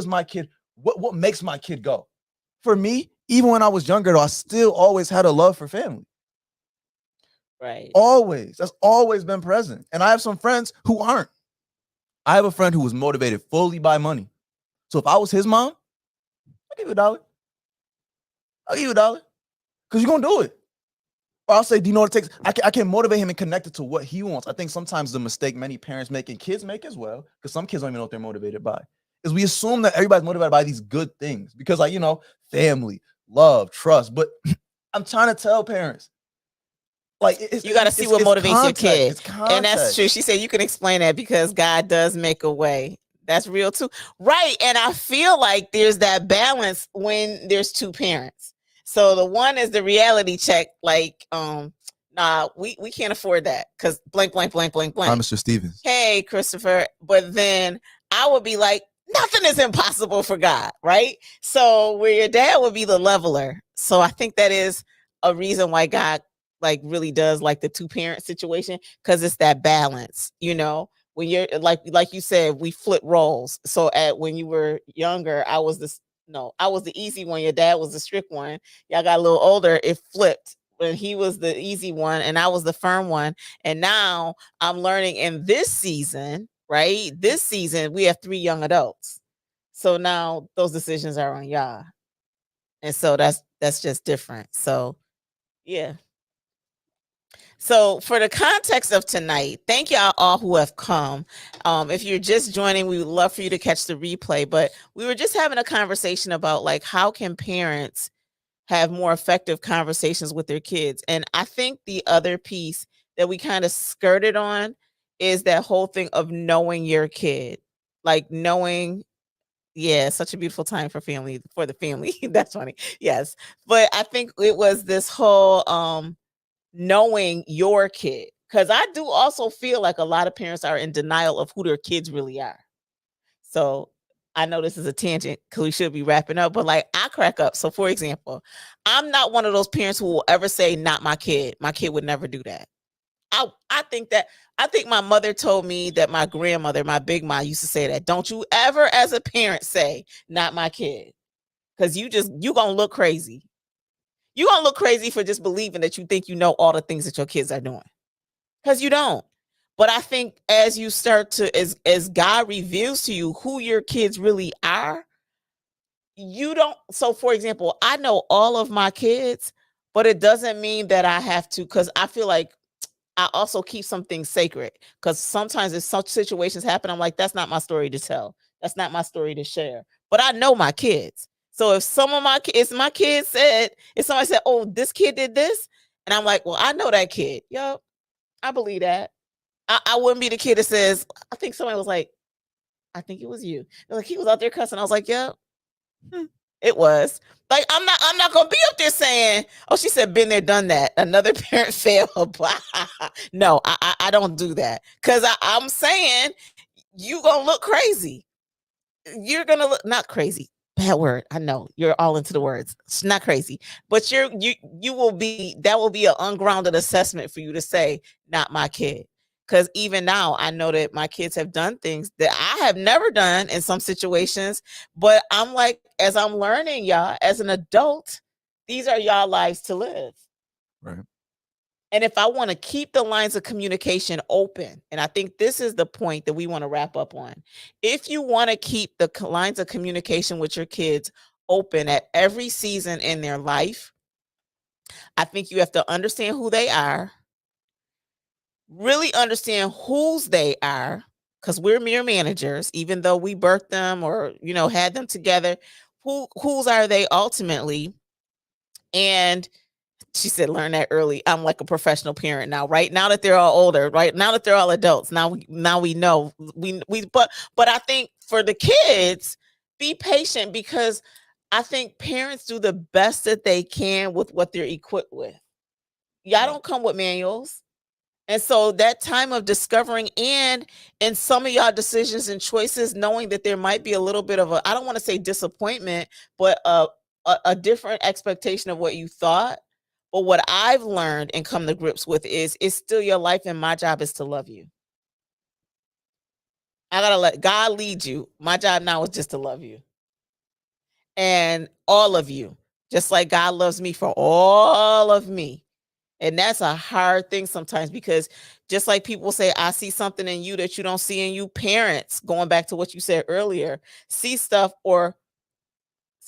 makes my kid go. For me, even when I was younger, though, I still always had a love for family. Right. Always. That's always been present. And I have some friends who aren't. I have a friend who was motivated fully by money. So if I was his mom, I'll give you $1. I'll give you $1. because you're gonna do it. Or I'll say, do you know what it takes? I can motivate him and connect it to what he wants. I think sometimes the mistake many parents make and kids make as well, because some kids don't even know what they're motivated by, is we assume that everybody's motivated by these good things because, like, family, love, trust. But I'm trying to tell parents, like, you got to see what motivates your kid. It's context. And that's true. She said you can explain that because God does make a way. That's real too. Right. And I feel like there's that balance when there's two parents. So the one is the reality check, like, nah, we can't afford that because blank, blank, blank, blank, blank. Hi, Mr. Stevens. Hey, Christopher. But then I would be like, nothing is impossible for God, right? So where your dad would be the leveler. So I think that is a reason why God like really does like the two parent situation, because it's that balance, when you're like you said, we flip roles. So when you were younger, I was the easy one. Your dad was the strict one. Y'all got a little older. It flipped when he was the easy one and I was the firm one. And now I'm learning in this season, right? This season, we have 3 young adults. So now those decisions are on y'all. And so that's just different. So yeah. So for the context of tonight, thank y'all all who have come. If you're just joining, we would love for you to catch the replay, but we were just having a conversation about like, how can parents have more effective conversations with their kids? And I think the other piece that we kind of skirted on is that whole thing of knowing your kid, like knowing, such a beautiful time for the family. That's funny. Yes. But I think it was this whole, knowing your kid, because I do also feel like a lot of parents are in denial of who their kids really are. So I know this is a tangent because we should be wrapping up, but like I crack up. So for example, I'm not one of those parents who will ever say, not my kid. My kid would never do that. I think my mother told me that my grandmother, my big mom, used to say that. Don't you ever as a parent say, not my kid. Because you gonna look crazy. You're going to look crazy for just believing that you think you know all the things that your kids are doing. Because you don't. But I think as you start to, as God reveals to you who your kids really are, you don't. So for example, I know all of my kids, but it doesn't mean that I have to, because I feel like I also keep some things sacred. Because sometimes if such situations happen, I'm like, that's not my story to tell. That's not my story to share. But I know my kids. So if if somebody said, oh, this kid did this, and I'm like, well, I know that kid. Yup, I believe that. I wouldn't be the kid that says, I think somebody was like, I think it was you. They're like, he was out there cussing. I was like, yep, it was. Like, I'm not gonna be up there saying, oh, she said, been there, done that. Another parent failed. No, I don't do that. Because I'm saying you gonna look crazy. You're gonna look not crazy. Bad word. I know you're all into the words. It's not crazy, but you will be. That will be an ungrounded assessment for you to say, not my kid. Because even now, I know that my kids have done things that I have never done in some situations. But I'm like, as I'm learning, y'all, as an adult, these are y'all lives to live. Right. And if I want to keep the lines of communication open, and I think this is the point that we want to wrap up on. If you want to keep the lines of communication with your kids open at every season in their life, I think you have to understand who they are, really understand whose they are, because we're mere managers, even though we birthed them or, had them together. Whose are they ultimately? And she said, learn that early. I'm like a professional parent now, right? Now that they're all older, right? Now that they're all adults, now we know but I think for the kids, be patient, because I think parents do the best that they can with what they're equipped with. Y'all don't come with manuals. And so that time of discovering and in some of y'all decisions and choices, knowing that there might be a little bit of I don't want to say disappointment, but a different expectation of what you thought. But what I've learned and come to grips with is it's still your life, and my job is to love you. I gotta let God lead you. My job now is just to love you. And all of you, just like God loves me for all of me. And that's a hard thing sometimes, because just like people say, I see something in you that you don't see in you. Parents, going back to what you said earlier, see stuff, or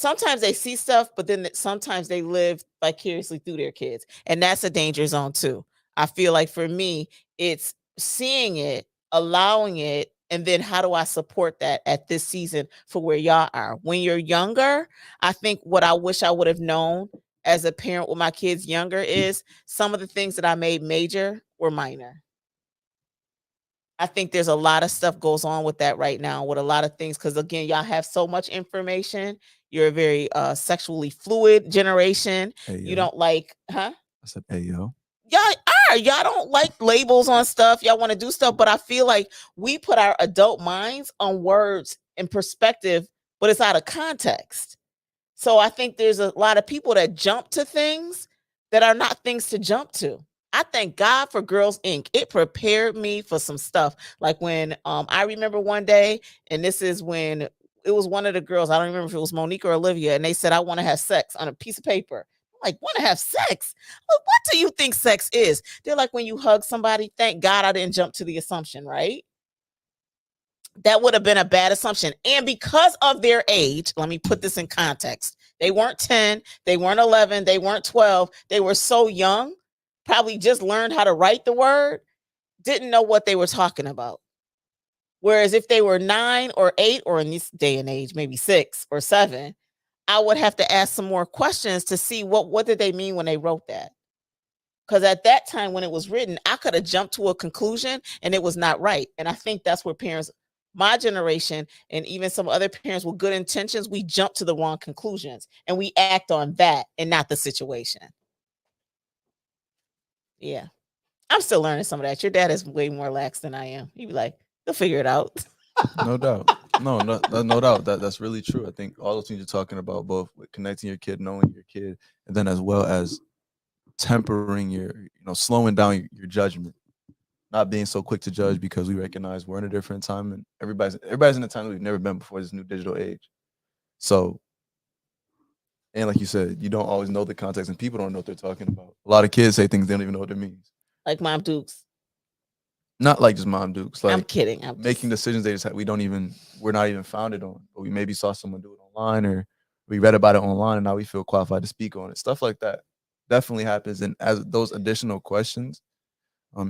sometimes they see stuff, but then sometimes they live vicariously through their kids. And that's a danger zone too. I feel like for me, it's seeing it, allowing it, and then how do I support that at this season for where y'all are? When you're younger, I think what I wish I would have known as a parent with my kids younger is some of the things that I made major were minor. I think there's a lot of stuff goes on with that right now with a lot of things because again, y'all have so much information. You're a very sexually fluid generation. Hey, You yo. don't like, huh? I said, hey, yo. Y'all don't like labels on stuff. Y'all want to do stuff, but I feel like we put our adult minds on words and perspective, but it's out of context. So I think there's a lot of people that jump to things that are not things to jump to. I thank God for Girls Inc. It prepared me for some stuff. Like when I remember one day, and this is when it was one of the girls, I don't remember if it was Monique or Olivia, and they said, I want to have sex on a piece of paper. I'm like, want to have sex? Well, what do you think sex is? They're like, when you hug somebody, thank God I didn't jump to the assumption, right? That would have been a bad assumption. And because of their age, let me put this in context. They weren't 10, they weren't 11, they weren't 12. They were so young, probably just learned how to write the word, didn't know what they were talking about. Whereas if they were 9 or 8, or in this day and age, maybe 6 or 7, I would have to ask some more questions to see what did they mean when they wrote that. Because at that time when it was written, I could have jumped to a conclusion and it was not right. And I think that's where parents, my generation, and even some other parents with good intentions, we jump to the wrong conclusions and we act on that and not the situation. Yeah. I'm still learning some of that. Your dad is way more lax than I am. He'd be like, they'll figure it out. No doubt. No doubt. That's really true. I think all those things you're talking about, both with connecting your kid, knowing your kid, and then as well as tempering your, slowing down your judgment, not being so quick to judge because we recognize we're in a different time and everybody's in a time that we've never been before, this new digital age. So, and like you said, you don't always know the context and people don't know what they're talking about. A lot of kids say things they don't even know what it means. Like Mom Dukes. Not like just Mom Dukes. Like I'm kidding. making decisions they just we're not even founded on. But we maybe saw someone do it online or we read about it online and now we feel qualified to speak on it. Stuff like that definitely happens. And as those additional questions,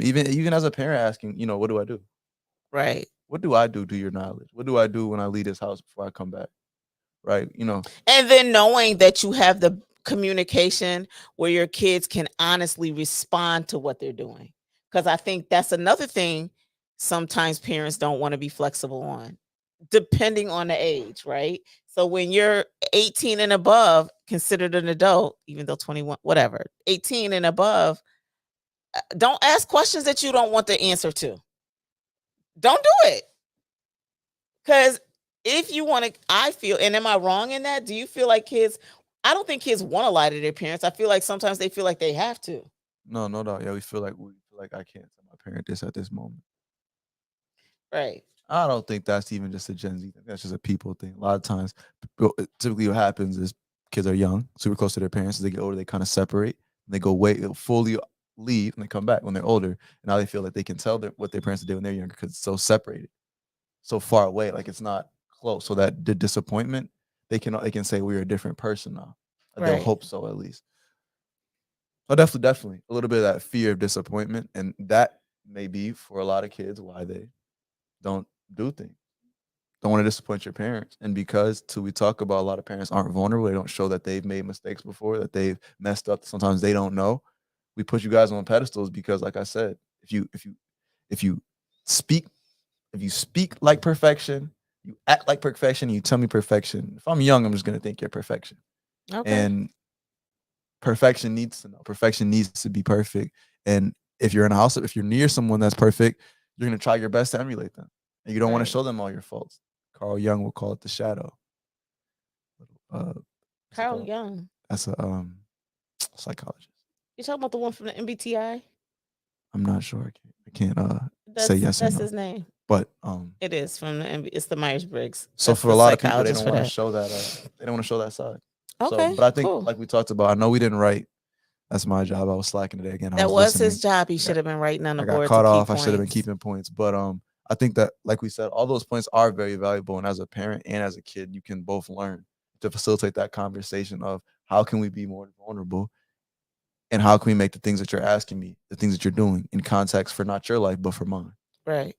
even as a parent asking, what do I do? Right. What do I do to your knowledge? What do I do when I leave this house before I come back? Right. And then knowing that you have the communication where your kids can honestly respond to what they're doing. Because I think that's another thing sometimes parents don't want to be flexible on, depending on the age, right? So when you're 18 and above, considered an adult, even though 21, whatever, 18 and above, don't ask questions that you don't want the answer to. Don't do it. Because if you want to, I feel, and am I wrong in that? Do you feel like kids, I don't think kids want to lie to their parents. I feel like sometimes they feel like they have to. No doubt. Yeah, we feel like I can't tell my parent this at this moment. Right. I don't think that's even just a Gen Z thing. That's just a people thing. A lot of times, typically what happens is kids are young, super close to their parents. As they get older, they kind of separate. And they go fully leave, and they come back when they're older. And now they feel like they can tell what their parents did when they're younger because it's so separated, so far away, like it's not close. So that the disappointment, they can say we're a different person now. Right. They'll hope so, at least. Oh, definitely a little bit of that fear of disappointment, and that may be for a lot of kids why they don't do things. Don't want to disappoint your parents. And because we talk about a lot of parents aren't vulnerable, they don't show that they've made mistakes before, that they've messed up, sometimes they don't know. We put you guys on pedestals because, like I said, if you speak like perfection, you act like perfection, you tell me perfection. If I'm young, I'm just gonna think you're perfection. Okay. And perfection needs to know. Perfection needs to be perfect. And if you're in a house, if you're near someone that's perfect, you're gonna try your best to emulate them. And you don't want to show them all your faults. Carl Jung will call it the shadow. Carl Jung. That's a psychologist. You talking about the one from the MBTI? I'm not sure. I can't say yes or no. That's his name. But it is from it's the Myers-Briggs. So for a lot of people, they don't want to show that. They don't want to show that side. Okay, so, but I think, like we talked about, I know we didn't write. That's my job. I was slacking today again. That was his job. He should have been writing on the board. I got caught off. I should have been keeping points. But I think that, like we said, all those points are very valuable. And as a parent and as a kid, you can both learn to facilitate that conversation of how can we be more vulnerable and how can we make the things that you're asking me, the things that you're doing in context for not your life, but for mine. Right.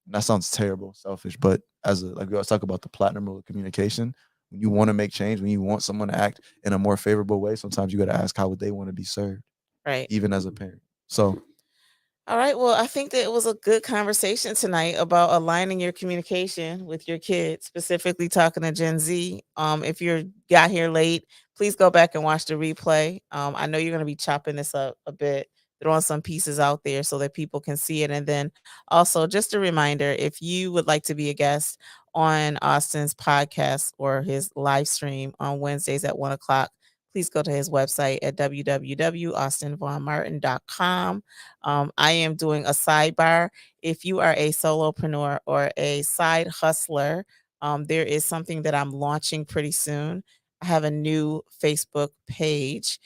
And that sounds terrible, selfish, but like we always talk about the platinum rule of communication, when you want to make change, when you want someone to act in a more favorable way, sometimes you got to ask how would they want to be served, Right. even as a parent. So all right. Well, I think that it was a good conversation tonight about aligning your communication with your kids, specifically talking to Gen Z. If you got here late, please go back and watch the replay. I know you're going to be chopping this up a bit, throwing some pieces out there so that people can see it. And then also, just a reminder, if you would like to be a guest on Austin's podcast or his live stream on Wednesdays at 1 o'clock, please go to his website at www.austinvaughnmartin.com. I am doing a sidebar. If you are a solopreneur or a side hustler, there is something that I'm launching pretty soon. I have a new Facebook page.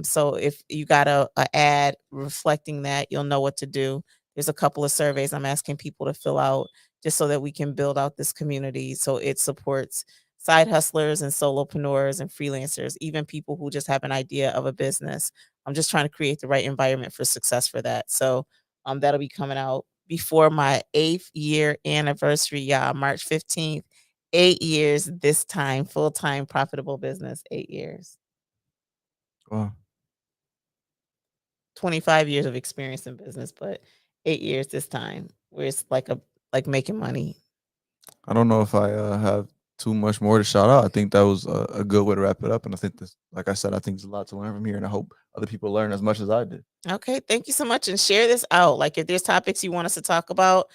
So if you got a ad reflecting that, you'll know what to do. There's a couple of surveys I'm asking people to fill out just so that we can build out this community so it supports side hustlers and solopreneurs and freelancers, even people who just have an idea of a business. I'm just trying to create the right environment for success for that. So that'll be coming out before my 8th year anniversary, y'all, March 15th. 8 years this time, full-time profitable business, 8 years. wow. 25 years of experience in business, but 8 years this time where it's like making money. I don't know if I have too much more to shout out. I think that was a good way to wrap it up. And I think this, like I said, I think there's a lot to learn from here. And I hope other people learn as much as I did. Okay, thank you so much. And share this out. Like if there's topics you want us to talk about,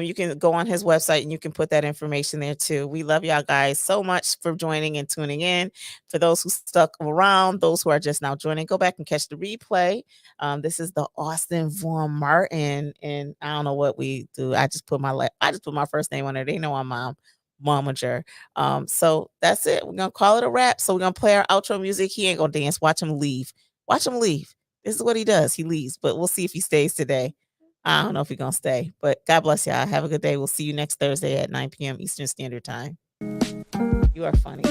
you can go on his website and you can put that information there too. We love y'all guys so much for joining and tuning in. For those who stuck around, those who are just now joining, go back and catch the replay. This is the Austin Vaughn Martin, and I don't know what we do. I just put my first name on there. They know I'm momager. So that's it. We're gonna call it a wrap. So we're gonna play our outro music. He ain't gonna dance. Watch him leave. This is what he does. He leaves, but we'll see if he stays today. I don't know if he's gonna stay, but God bless y'all. Have a good day. We'll see you next Thursday at 9 p.m. Eastern Standard Time. You are funny.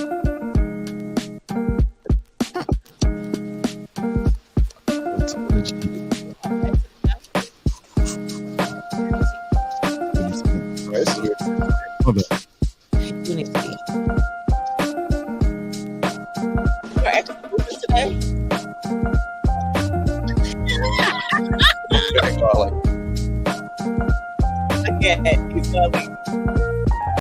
Unity. You're extra today. Again, he's lovely.